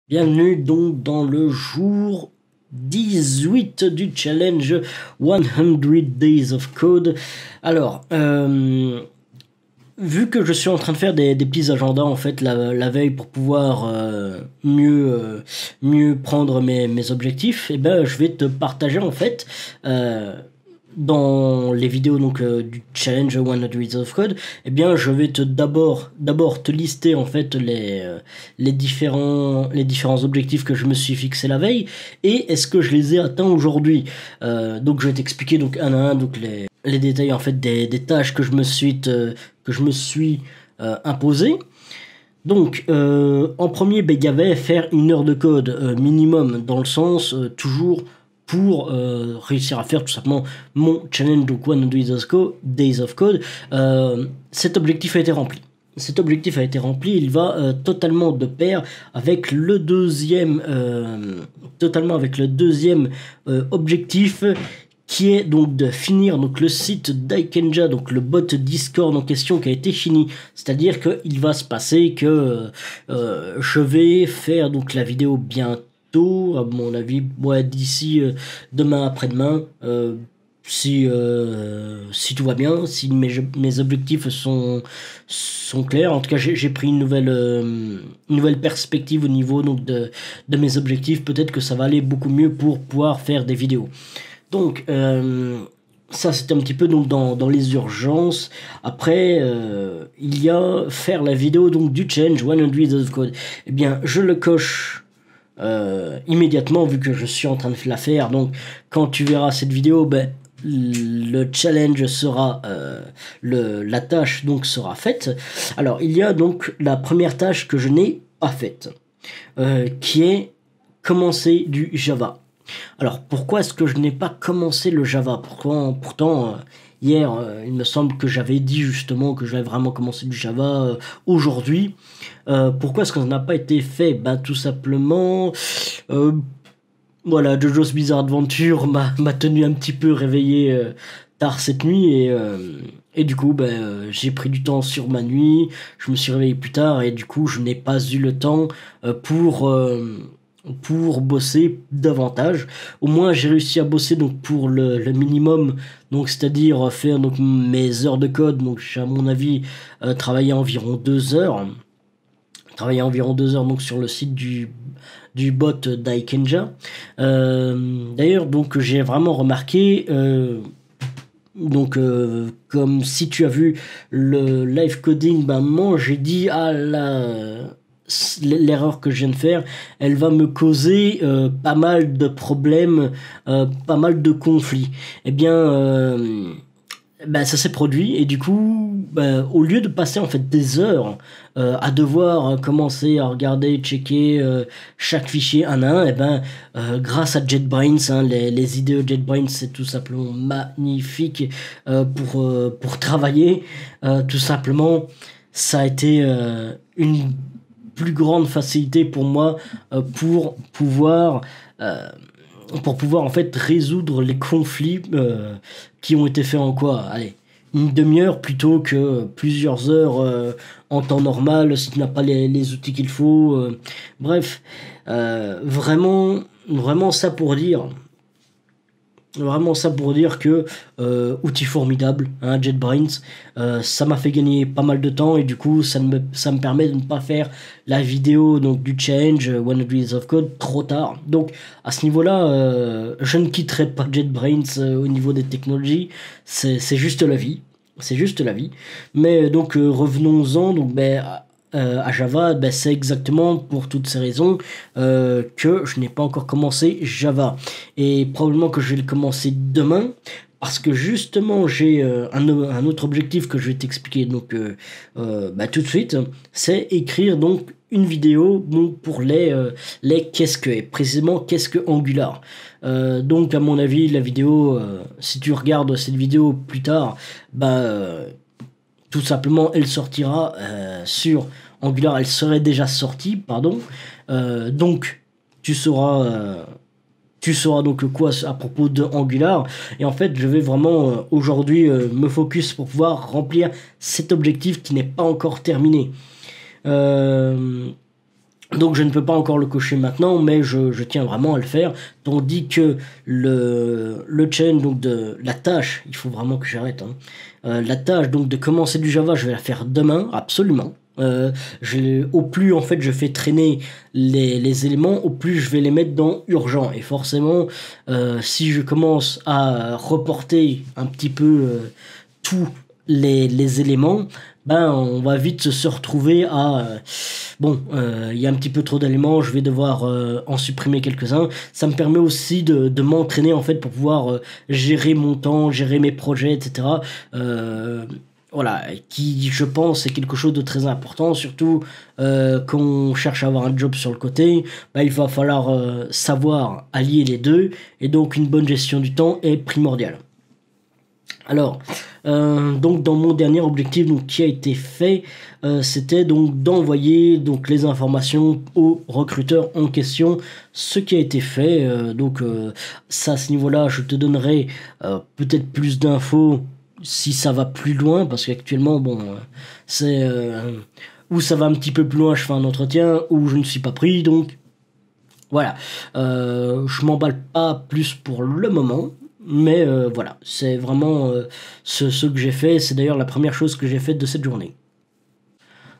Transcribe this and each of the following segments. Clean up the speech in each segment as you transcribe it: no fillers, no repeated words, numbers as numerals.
Bienvenue donc dans le jour 18 du challenge 100 Days of Code. Alors, vu que je suis en train de faire des petits agendas en fait la veille pour pouvoir mieux prendre mes objectifs, et ben je vais te partager en fait dans les vidéos donc du challenge 100 Days of Code, eh bien je vais d'abord te lister en fait les différents objectifs que je me suis fixé la veille et est-ce que je les ai atteints aujourd'hui. Donc je vais t'expliquer donc un à un donc les détails en fait des tâches que je me suis imposé. Donc, en premier, ben, il y avait faire 1 heure de code minimum, dans le sens toujours pour réussir à faire tout simplement mon challenge, donc 100 Days of Code. Cet objectif a été rempli. Cet objectif a été rempli, il va totalement de pair avec le deuxième, objectif, qui est donc de finir donc le site d'Ikenja, donc le bot Discord en question qui a été fini. C'est-à-dire qu'il va se passer que je vais faire donc la vidéo bientôt, à mon avis, ouais, d'ici demain après-demain. Si tout va bien, si mes objectifs sont clairs. En tout cas, j'ai pris une nouvelle perspective au niveau donc de mes objectifs. Peut-être que ça va aller beaucoup mieux pour pouvoir faire des vidéos. Donc, ça c'était un petit peu donc dans les urgences. Après, il y a faire la vidéo donc du challenge 100 Days of Code. Eh bien, je le coche immédiatement vu que je suis en train de la faire. Donc, quand tu verras cette vidéo, ben, le challenge sera la tâche donc sera faite. Alors, il y a donc la première tâche que je n'ai pas faite, qui est commencer du Java. Alors, pourquoi est-ce que je n'ai pas commencé le Java? Pourtant, hier, il me semble que j'avais dit justement que j'avais vraiment commencé du Java aujourd'hui. Pourquoi est-ce que ça n'a pas été fait? Ben, tout simplement, voilà, JoJo's Bizarre Adventure m'a tenu un petit peu réveillé tard cette nuit et du coup, ben, j'ai pris du temps sur ma nuit, je me suis réveillé plus tard et du coup, je n'ai pas eu le temps pour bosser davantage. Au moins j'ai réussi à bosser donc pour le minimum, donc c'est-à-dire faire donc mes heures de code. Donc j'ai à mon avis travaillé environ 2 heures. Donc sur le site du bot d'Ikenja. D'ailleurs donc j'ai vraiment remarqué comme si tu as vu le live coding, ben moi j'ai dit l'erreur que je viens de faire, elle va me causer pas mal de problèmes, pas mal de conflits. Eh bien, ben, ça s'est produit et du coup, ben, au lieu de passer en fait des heures à devoir commencer à regarder, checker chaque fichier un à un, et ben, grâce à JetBrains, hein, les idées de JetBrains, c'est tout simplement magnifique pour travailler. Tout simplement, ça a été une plus grande facilité pour moi euh, pour pouvoir en fait résoudre les conflits qui ont été faits en quoi? Allez, 1 demi-heure plutôt que plusieurs heures en temps normal si tu n'as pas les outils qu'il faut. Bref, vraiment ça pour dire. Vraiment ça pour dire que outil formidable, hein, JetBrains, ça m'a fait gagner pas mal de temps et du coup ça me permet de ne pas faire la vidéo donc du challenge 100 Days of Code trop tard. Donc à ce niveau-là, je ne quitterai pas JetBrains au niveau des technologies, c'est juste la vie. C'est juste la vie. Mais donc revenons-en donc ben, à Java, ben, c'est exactement pour toutes ces raisons que je n'ai pas encore commencé Java. Et probablement que je vais le commencer demain. Parce que justement, j'ai un autre objectif que je vais t'expliquer donc bah, tout de suite. C'est écrire donc une vidéo donc, pour les qu'est-ce que, et précisément qu'est-ce que Angular. Donc à mon avis, la vidéo, si tu regardes cette vidéo plus tard, bah, tout simplement, elle sortira sur Angular, elle serait déjà sortie, pardon. Donc, tu sauras donc quoi à propos de Angular. Et en fait, je vais vraiment aujourd'hui me focus pour pouvoir remplir cet objectif qui n'est pas encore terminé. Euh, Donc je ne peux pas encore le cocher maintenant, mais je tiens vraiment à le faire. Tandis que le challenge, donc de la tâche, il faut vraiment que j'arrête. Hein. La tâche donc de commencer du Java, je vais la faire demain, absolument. Au plus en fait je fais traîner les éléments, au plus je vais les mettre dans urgent. Et forcément, si je commence à reporter un petit peu tous les éléments, ben on va vite se retrouver à bon, il y a un petit peu trop d'éléments, je vais devoir en supprimer quelques-uns. Ça me permet aussi de m'entraîner en fait pour pouvoir gérer mon temps, gérer mes projets, etc. Voilà, qui je pense est quelque chose de très important, surtout quand on cherche à avoir un job sur le côté, bah, il va falloir savoir allier les deux, et donc une bonne gestion du temps est primordiale. Alors, donc dans mon dernier objectif donc, qui a été fait, c'était donc d'envoyer donc les informations au recruteur en question, ce qui a été fait. Donc ça, à ce niveau-là, je te donnerai peut-être plus d'infos si ça va plus loin, parce qu'actuellement, bon, c'est où ça va un petit peu plus loin, je fais un entretien, où je ne suis pas pris, donc voilà. Je m'emballe pas plus pour le moment. Mais voilà, c'est vraiment ce que j'ai fait. C'est d'ailleurs la première chose que j'ai faite de cette journée.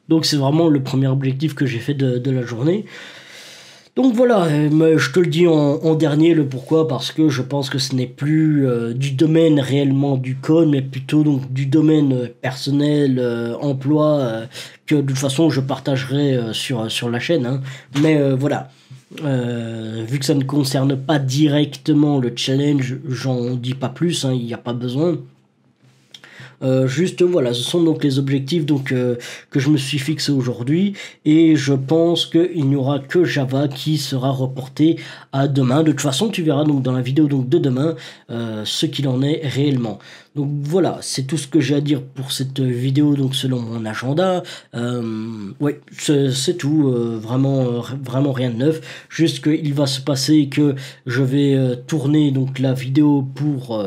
Donc c'est vraiment le premier objectif que j'ai fait de la journée. Donc voilà, mais je te le dis en dernier, le pourquoi, parce que je pense que ce n'est plus du domaine réellement du code, mais plutôt donc du domaine personnel, emploi, que de toute façon je partagerai sur la chaîne. Hein. Mais voilà, vu que ça ne concerne pas directement le challenge, j'en dis pas plus, hein, il n'y a pas besoin. Juste voilà, ce sont donc les objectifs donc que je me suis fixé aujourd'hui, et je pense qu'il n'y aura que Java qui sera reporté à demain. De toute façon, tu verras donc dans la vidéo donc de demain ce qu'il en est réellement. Donc voilà, c'est tout ce que j'ai à dire pour cette vidéo donc selon mon agenda. Ouais, c'est tout, vraiment rien de neuf. Juste qu'il va se passer que je vais tourner donc la vidéo pour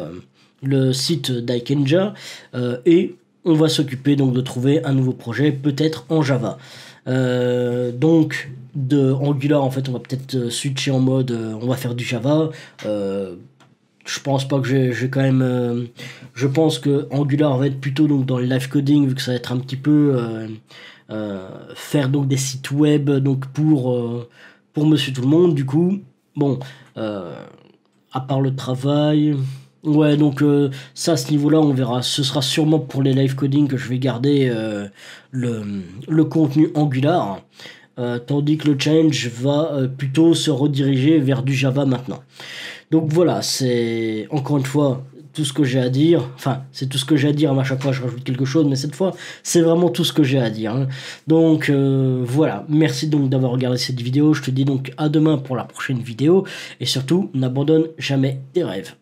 le site d'Ikenja, et on va s'occuper donc de trouver un nouveau projet, peut-être en Java. Donc de Angular, en fait, on va peut-être switcher en mode on va faire du Java. Je pense pas que j'ai quand même. Je pense que Angular va être plutôt donc dans le live coding, vu que ça va être un petit peu faire donc des sites web donc pour Monsieur Tout le Monde. Du coup, bon, à part le travail. Ouais, donc ça, à ce niveau-là, on verra. Ce sera sûrement pour les live coding que je vais garder le contenu Angular, tandis que le change va plutôt se rediriger vers du Java maintenant. Donc voilà, c'est encore une fois tout ce que j'ai à dire. Enfin, c'est tout ce que j'ai à dire, mais à chaque fois je rajoute quelque chose, mais cette fois, c'est vraiment tout ce que j'ai à dire. Hein. Donc voilà, merci donc d'avoir regardé cette vidéo. Je te dis donc à demain pour la prochaine vidéo, et surtout, n'abandonne jamais tes rêves.